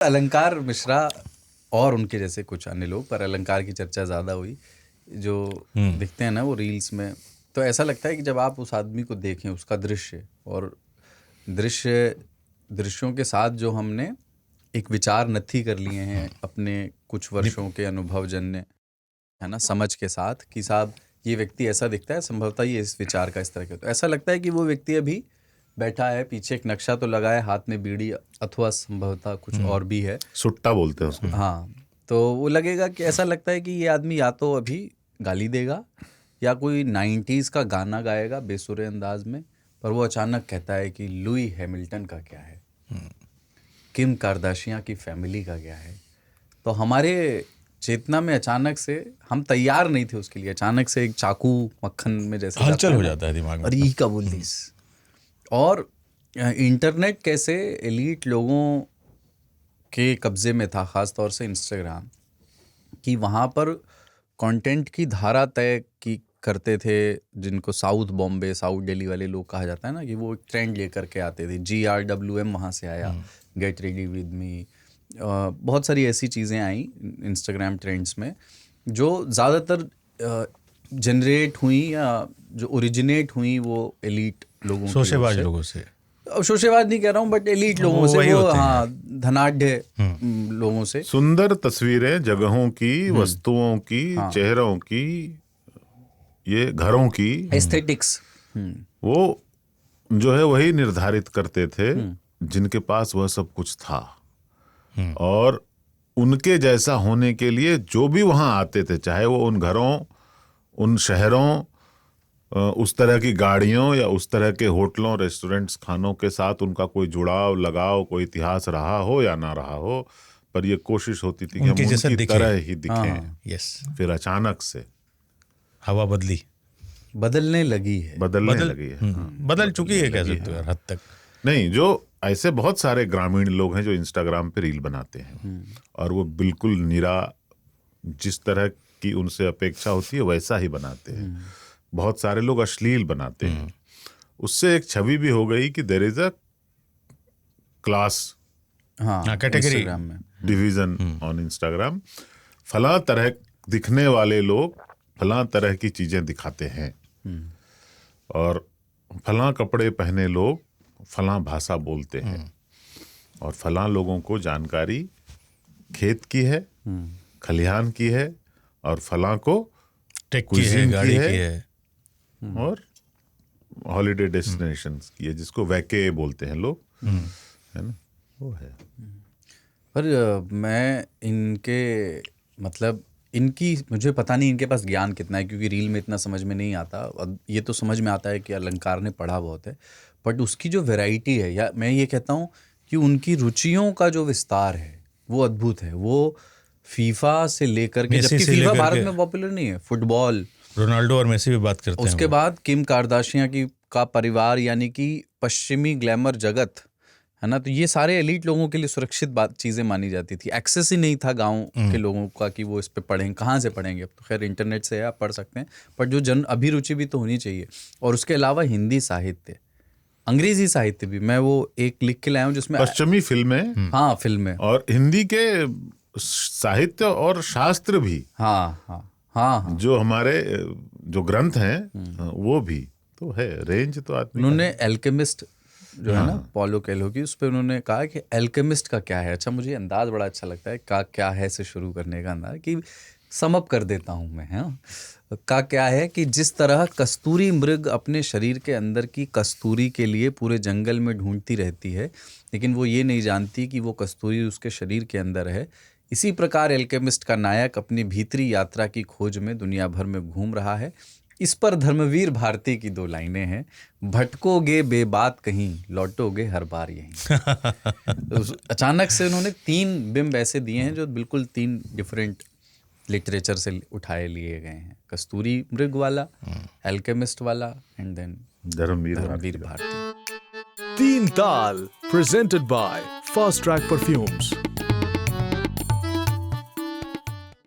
अलंकार मिश्रा और उनके जैसे कुछ अन्य लोग, पर अलंकार की चर्चा ज़्यादा हुई, जो दिखते हैं ना वो रील्स में, तो ऐसा लगता है कि जब आप उस आदमी को देखें, उसका दृश्य और दृश्यों के साथ जो हमने एक विचार नत्थी कर लिए हैं अपने कुछ वर्षों के अनुभवजन्य, है ना, समझ के साथ कि साहब ये व्यक्ति ऐसा दिखता है, संभवतः ये इस विचार का इस तरह के, तो ऐसा लगता है कि वो व्यक्ति अभी बैठा है, पीछे एक नक्शा तो लगा है, हाथ में बीड़ी अथवा संभवतः कुछ और भी है, सुट्टा बोलते हैं उसको। हाँ, तो वो लगेगा कि ऐसा लगता है कि ये आदमी या तो अभी गाली देगा या कोई 90s का गाना गाएगा बेसुरे अंदाज में, पर वो अचानक कहता है कि लुई हैमिल्टन का क्या है, किम कार्दाशियां की फैमिली का क्या है। तो हमारे चेतना में अचानक से, हम तैयार नहीं थे उसके लिए, अचानक से एक चाकू मक्खन में जैसे हलचल हो जाता है दिमाग में, और ई का बोल दिस। और इंटरनेट कैसे एलीट लोगों के कब्जे में था, ख़ास तौर से इंस्टाग्राम, कि वहाँ पर कंटेंट की धारा तय की करते थे, जिनको साउथ बॉम्बे, साउथ दिल्ली वाले लोग कहा जाता है ना, कि वो एक ट्रेंड लेकर के आते थे। GRWM वहाँ से आया, गेट रेडी विद मी, बहुत सारी ऐसी चीज़ें आई इंस्टाग्राम ट्रेंड्स में, जो ज़्यादातर जनरेट हुई या जो ओरिजिनेट हुई वो एलीट लोगों, शोशेबाज लोगों से। अब शोशेबाज नहीं कह रहा हूँ, बट एलीट लोगों से, वो हाँ, धनाढ़ लोगों से। सुंदर तस्वीरें जगहों की, वस्तुओं की, चेहरों की, ये घरों की एस्थेटिक्स, वो जो है वही निर्धारित करते थे जिनके पास वह सब कुछ था। और उनके जैसा होने के लिए जो भी वहां आते थे, चाहे वो उन घरों, उन शहरों, उस तरह की गाड़ियों या उस तरह के होटलों, रेस्टोरेंट्स, खानों के साथ उनका कोई जुड़ाव, लगाव, कोई इतिहास रहा हो या ना रहा हो, पर ये कोशिश होती थी कि हम उनकी तरह ही दिखें। यस। फिर अचानक से हवा बदलने लगी है। बदल चुकी है, कह सकते हो हद तक। नहीं, जो ऐसे बहुत सारे ग्रामीण लोग हैं जो इंस्टाग्राम पे रील बनाते हैं और वो बिल्कुल निरा, जिस तरह की उनसे अपेक्षा होती है वैसा ही बनाते हैं। बहुत सारे लोग अश्लील बनाते हैं। उससे एक छवि भी हो गई कि there is a class, category, division on Instagram. फला तरह दिखने वाले लोग फला तरह की चीजें दिखाते हैं और फला कपड़े पहने लोग फला भाषा बोलते हैं और फला लोगों को जानकारी खेत की है, खलिहान की है, और फला को टेक की है, गाड़ी की है, और हॉलिडे डेस्टिनेशंस की है, जिसको वैके बोलते हैं लोग, है ना, वो है। पर मैं इनके, मतलब इनकी, मुझे पता नहीं इनके पास ज्ञान कितना है, क्योंकि रील में इतना समझ में नहीं आता। अब ये तो समझ में आता है कि अलंकार ने पढ़ा बहुत है, बट उसकी जो वैरायटी है, या मैं ये कहता हूँ कि उनकी रुचियों का जो विस्तार है वो अद्भुत है। वो फीफा से लेकर के, जबकि फीफा भारत में पॉपुलर नहीं है, फुटबॉल, रोनाल्डो और मेसी भी बात करते हैं। उसके बाद किम कार्दाशियां का परिवार, यानी कि पश्चिमी ग्लैमर जगत, है ना, तो ये सारे एलीट लोगों के लिए सुरक्षित चीज़ें मानी जाती थी। एक्सेस ही नहीं था गांव के लोगों का कि वो इस पे पढ़ेंगे, कहाँ से पढ़ेंगे। अब तो खैर इंटरनेट से आप पढ़ सकते हैं, पर जो अभिरुचि भी तो होनी चाहिए। और उसके अलावा हिंदी साहित्य, अंग्रेजी साहित्य भी, मैं वो एक लिख के लाया हूँ जिसमें पश्चिमी फिल्में, हाँ फिल्में, और हिंदी के साहित्य और शास्त्र भी, हाँ, जो हमारे जो ग्रंथ हैं वो भी तो है। रेंज तो आदमी, उन्होंने एल्केमिस्ट जो है ना, पॉलो कोएल्हो की, उस पर उन्होंने कहा कि एल्केमिस्ट का क्या है। अच्छा, मुझे अंदाज बड़ा अच्छा लगता है, का क्या है से शुरू करने का अंदाज, कि समअप कर देता हूँ मैं, है का क्या है कि जिस तरह कस्तूरी मृग अपने शरीर के अंदर की कस्तूरी के लिए पूरे जंगल में ढूंढती रहती है, लेकिन वो ये नहीं जानती कि वो कस्तूरी उसके शरीर के अंदर है, इसी प्रकार एल्केमिस्ट का नायक अपनी भीतरी यात्रा की खोज में दुनिया भर में घूम रहा है। इस पर धर्मवीर भारती की 2 लाइनें हैं, भटकोगे बेबात कहीं, लौटोगे हर बार यहीं। तो अचानक से उन्होंने 3 बिंब ऐसे दिए हैं जो बिल्कुल 3 डिफरेंट लिटरेचर से उठाए लिए गए हैं, कस्तूरी मृग वाला, एल्केमिस्ट वाला, एंड देन धर्मवीर भारती। 3 ताल, presented by Fast Track Perfumes।